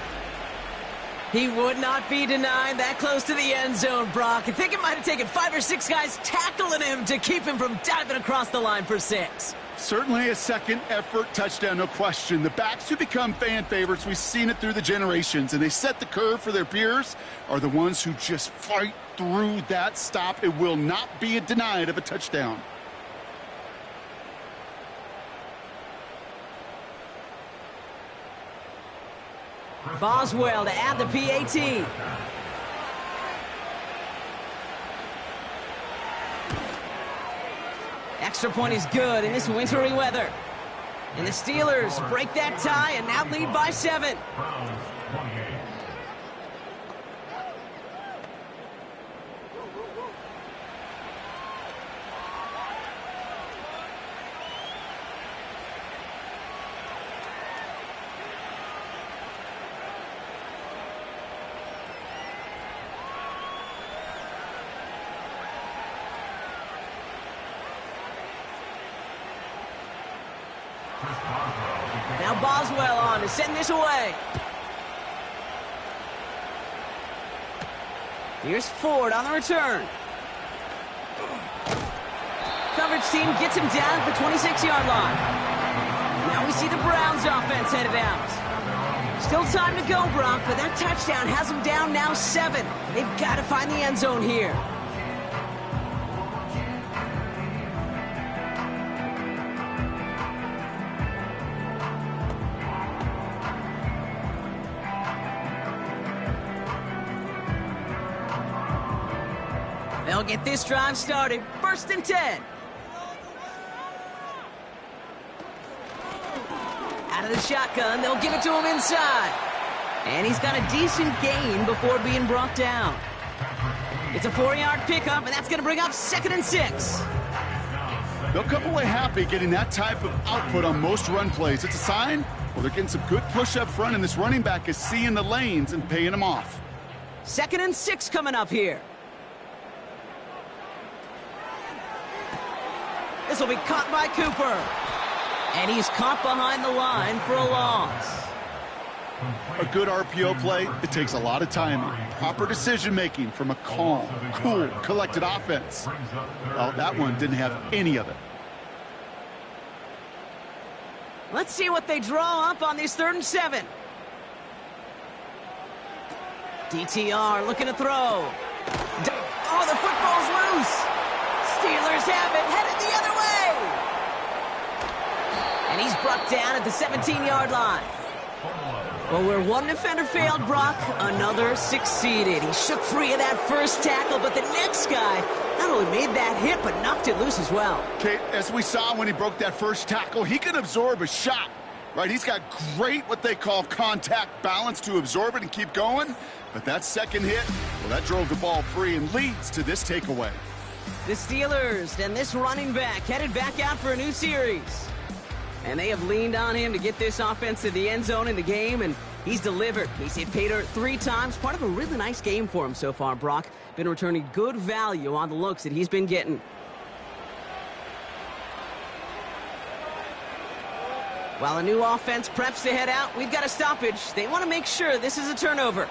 He would not be denied that close to the end zone, Brock. I think it might have taken 5 or 6 guys tackling him to keep him from diving across the line for 6. Certainly a second-effort touchdown, no question. The backs who become fan favorites, we've seen it through the generations, and they set the curve for their peers, are the ones who just fight through that stop. It will not be denied of a touchdown. Boswell to add the PAT. Extra point is good in this wintry weather. And the Steelers break that tie and now lead by 7. Now Boswell on to send this away. Here's Ford on the return. Coverage team gets him down at the 26-yard line. Now we see the Browns offense headed out. Still time to go, Brock, but that touchdown has them down now 7. They've got to find the end zone here. They'll get this drive started. 1st and 10. Out of the shotgun, they'll give it to him inside. And he's got a decent gain before being brought down. It's a 4-yard pickup, and that's going to bring up 2nd and 6. They'll come away happy getting that type of output on most run plays. It's a sign, well, they're getting some good push up front, and this running back is seeing the lanes and paying them off. 2nd and 6 coming up here. This will be caught by Cooper. And he's caught behind the line for a loss. A good RPO play, it takes a lot of timing. Proper decision-making from a calm, cool, collected offense. Well, that one didn't have any of it. Let's see what they draw up on this 3rd and 7. DTR looking to throw. Oh, the football's loose. Steelers have it, headed the other way. And he's brought down at the 17-yard line. Well, where one defender failed, Brock, another succeeded. He shook free of that first tackle, but the next guy not only made that hit, but knocked it loose as well. Okay, as we saw when he broke that first tackle, he can absorb a shot, right? He's got great, what they call contact balance to absorb it and keep going. But that second hit, well, that drove the ball free and leads to this takeaway. The Steelers and this running back headed back out for a new series. And they have leaned on him to get this offense to the end zone in the game, and he's delivered. He's hit pay dirt 3 times. Part of a really nice game for him so far, Brock. Been returning good value on the looks that he's been getting. While a new offense preps to head out, we've got a stoppage. They want to make sure this is a turnover.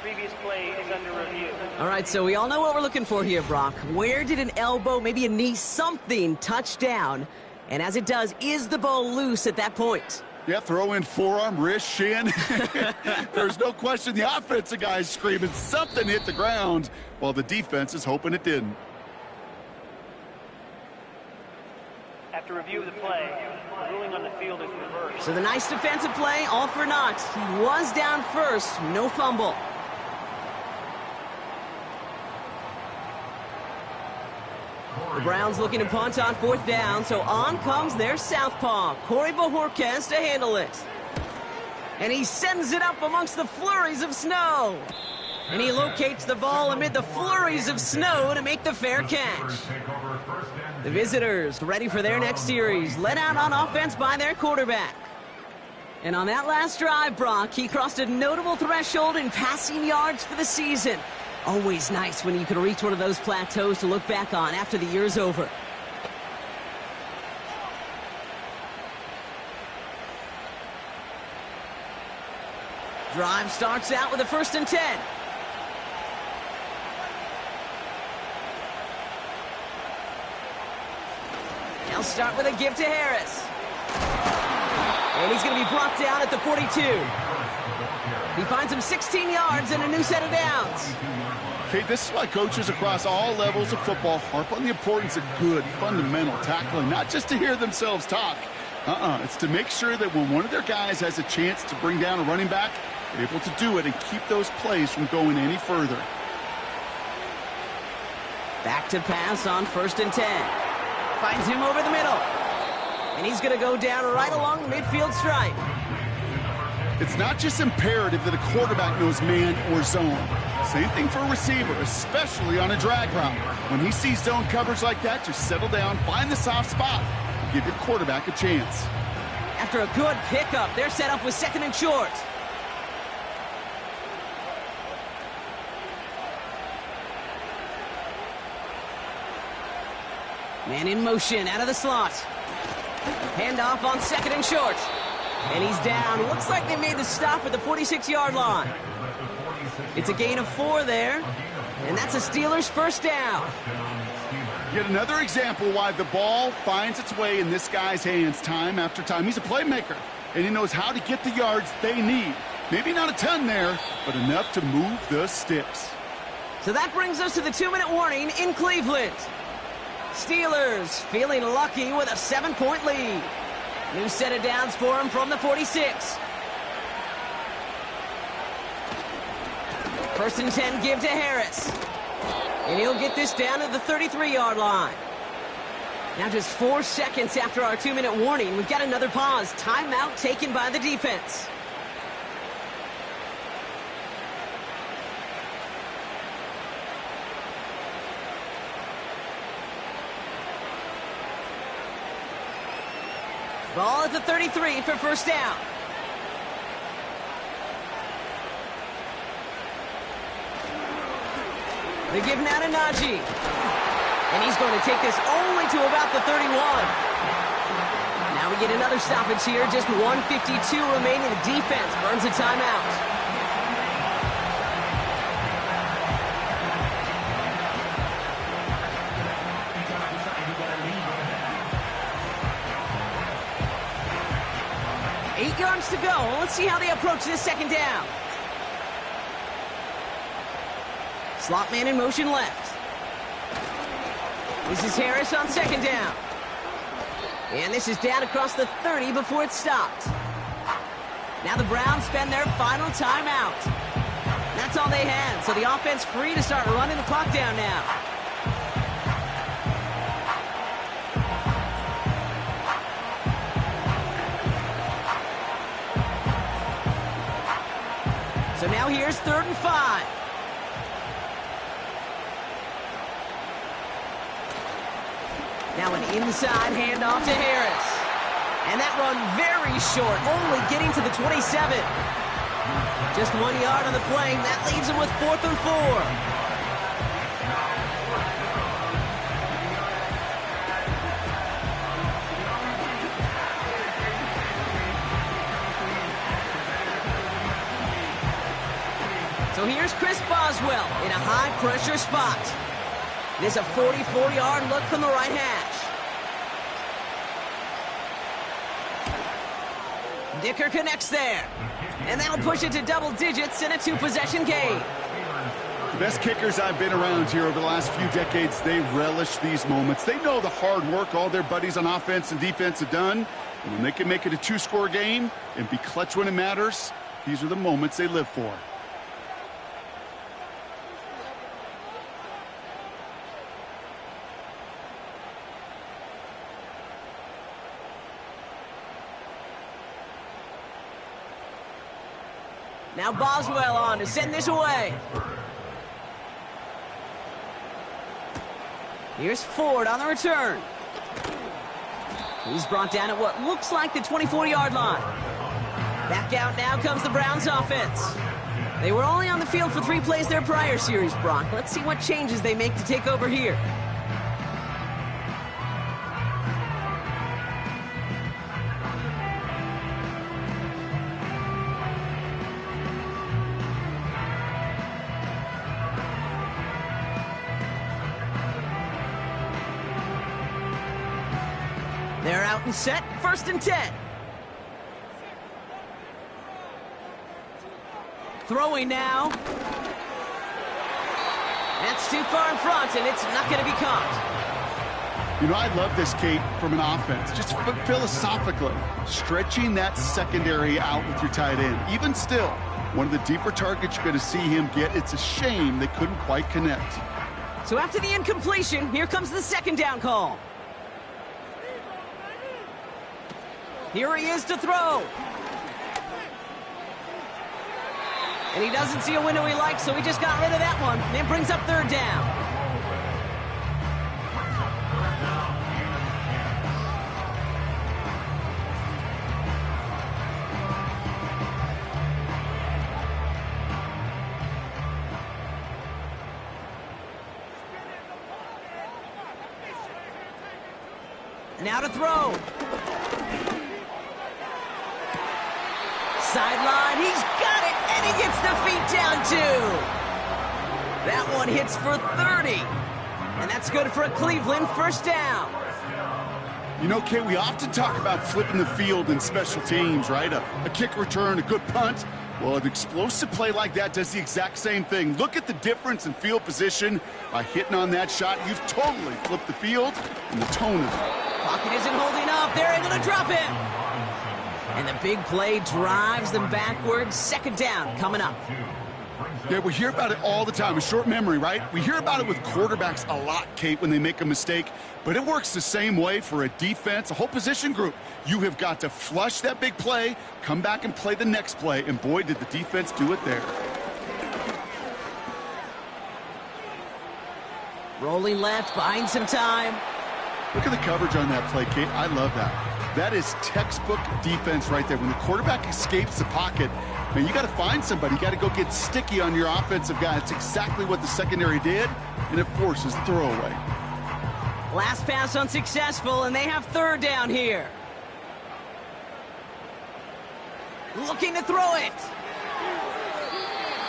Previous play is under review. All right, so we all know what we're looking for here, Brock. Where did an elbow, maybe a knee, something touch down? And as it does, is the ball loose at that point? Yeah, throw in forearm, wrist, shin. There's no question the offensive guy's screaming something hit the ground while the defense is hoping it didn't. After review of the play, the ruling on the field is reversed. So the nice defensive play, all for naught. He was down first, no fumble. The Browns looking to punt on 4th down, so on comes their southpaw, Corey Bajorquez, to handle it. And he sends it up amongst the flurries of snow. And he locates the ball amid the flurries of snow to make the fair catch. The visitors ready for their next series, led out on offense by their quarterback. And on that last drive, Brock, he crossed a notable threshold in passing yards for the season. Always nice when you can reach one of those plateaus to look back on after the year's over. Drive starts out with a 1st and 10. They'll start with a give to Harris. And he's going to be brought down at the 42. He finds him 16 yards and a new set of downs. Okay, this is why coaches across all levels of football harp on the importance of good, fundamental tackling, not just to hear themselves talk. It's to make sure that when one of their guys has a chance to bring down a running back, they're able to do it and keep those plays from going any further. Back to pass on 1st and 10. Finds him over the middle. And he's going to go down right along the midfield stripe. It's not just imperative that a quarterback knows man or zone. Same thing for a receiver, especially on a drag route. When he sees zone coverage like that, just settle down, find the soft spot, and give your quarterback a chance. After a good pickup, they're set up with 2nd and short. Man in motion out of the slot. Handoff on 2nd and short. And he's down. Looks like they made the stop at the 46-yard line. It's a gain of 4 there. And that's a Steelers' 1st down. Yet another example why the ball finds its way in this guy's hands time after time. He's a playmaker, and he knows how to get the yards they need. Maybe not a ton there, but enough to move the sticks. So that brings us to the 2-minute warning in Cleveland. Steelers feeling lucky with a 7-point lead. New set of downs for him from the 46. 1st and 10 give to Harris. And he'll get this down to the 33-yard line. Now just 4 seconds after our 2-minute warning, we've got another pause. Timeout taken by the defense. Ball at the 33 for 1st down. They're giving out a Najee. And he's going to take this only to about the 31. Now we get another stoppage here. Just 1:52 remaining. The defense burns a timeout. Eight yards to go. Let's see how they approach this 2nd down. Slot man in motion left. This is Harris on 2nd down. And this is down across the 30 before it's stopped. Now the Browns spend their final timeout. That's all they had, so the offense free to start running the clock down now. So now here's 3rd and 5. Now an inside handoff to Harris. And that run very short, only getting to the 27. Just 1 yard on the play. That leaves him with 4th and 4. So here's Chris Boswell in a high-pressure spot. There's a 44-yard look from the right hash. Dicker connects there. And that'll push it to double digits in a 2-possession game. The best kickers I've been around here over the last few decades, they relish these moments. They know the hard work all their buddies on offense and defense have done. And when they can make it a 2-score game and be clutch when it matters, these are the moments they live for. Now Boswell on to send this away. Here's Ford on the return. He's brought down at what looks like the 24-yard line. Back out now comes the Browns offense. They were only on the field for 3 plays their prior series, Brock. Let's see what changes they make to take over here. They're out and set, 1st and 10. Throwing now. That's too far in front, and it's not going to be caught. You know, I love this, Kate, from an offense. Just philosophically, stretching that secondary out with your tight end. Even still, one of the deeper targets you're going to see him get. It's a shame they couldn't quite connect. So after the incompletion, here comes the 2nd down call. Here he is to throw. And he doesn't see a window he likes, so he just got rid of that one. And it brings up 3rd down. Now to throw. Sideline, he's got it, and he gets the feet down too. That one hits for 30, and that's good for a Cleveland 1st down. You know, Kate, we often talk about flipping the field in special teams, right? A kick return, a good punt. Well, an explosive play like that does the exact same thing. Look at the difference in field position. By hitting on that shot, you've totally flipped the field, and the tone of it. Pocket isn't holding up. They're able to drop it. And the big play drives them backwards. 2nd down coming up. Yeah, we hear about it all the time. A short memory, right? We hear about it with quarterbacks a lot, Kate, when they make a mistake. But it works the same way for a defense, a whole position group. You have got to flush that big play, come back and play the next play. And boy, did the defense do it there. Rolling left, buying some time. Look at the coverage on that play, Kate. I love that. That is textbook defense right there. When the quarterback escapes the pocket, man, you got to find somebody. You got to go get sticky on your offensive guy. That's exactly what the secondary did, and it forces the throwaway. Last pass unsuccessful, and they have 3rd down here. Looking to throw it.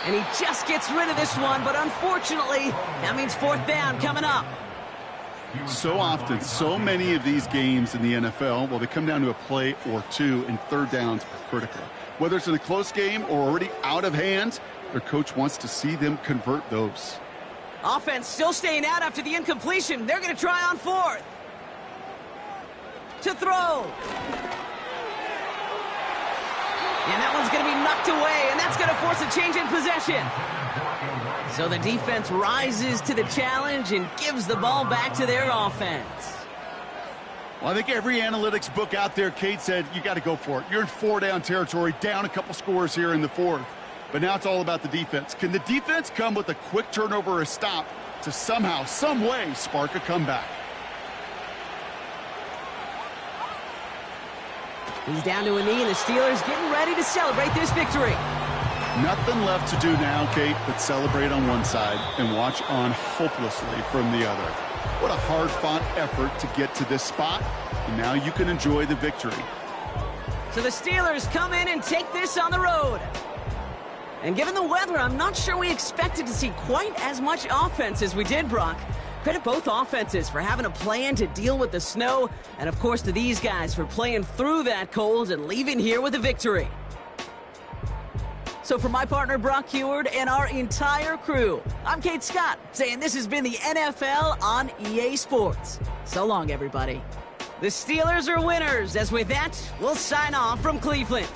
And he just gets rid of this one, but unfortunately, that means 4th down coming up. So often, so many of these games in the NFL, well, they come down to a play or two, and 3rd downs are critical. Whether it's in a close game or already out of hand, their coach wants to see them convert those. Offense still staying out after the incompletion. They're going to try on 4th. To throw. And that one's going to be knocked away, and that's going to force a change in possession. So the defense rises to the challenge and gives the ball back to their offense. Well, I think every analytics book out there, Kate, said you got to go for it. You're in 4-down territory, down a couple scores here in the 4th. But now it's all about the defense. Can the defense come with a quick turnover or a stop to somehow, some way, spark a comeback? He's down to a knee, and the Steelers getting ready to celebrate this victory. Nothing left to do now, Kate, but celebrate on one side and watch on hopelessly from the other. What a hard-fought effort to get to this spot, and now you can enjoy the victory. So the Steelers come in and take this on the road. And given the weather, I'm not sure we expected to see quite as much offense as we did, Brock. Credit both offenses for having a plan to deal with the snow, and of course to these guys for playing through that cold and leaving here with a victory. So for my partner, Brock Heward, and our entire crew, I'm Kate Scott, saying this has been the NFL on EA Sports. So long, everybody. The Steelers are winners, as with that, we'll sign off from Cleveland.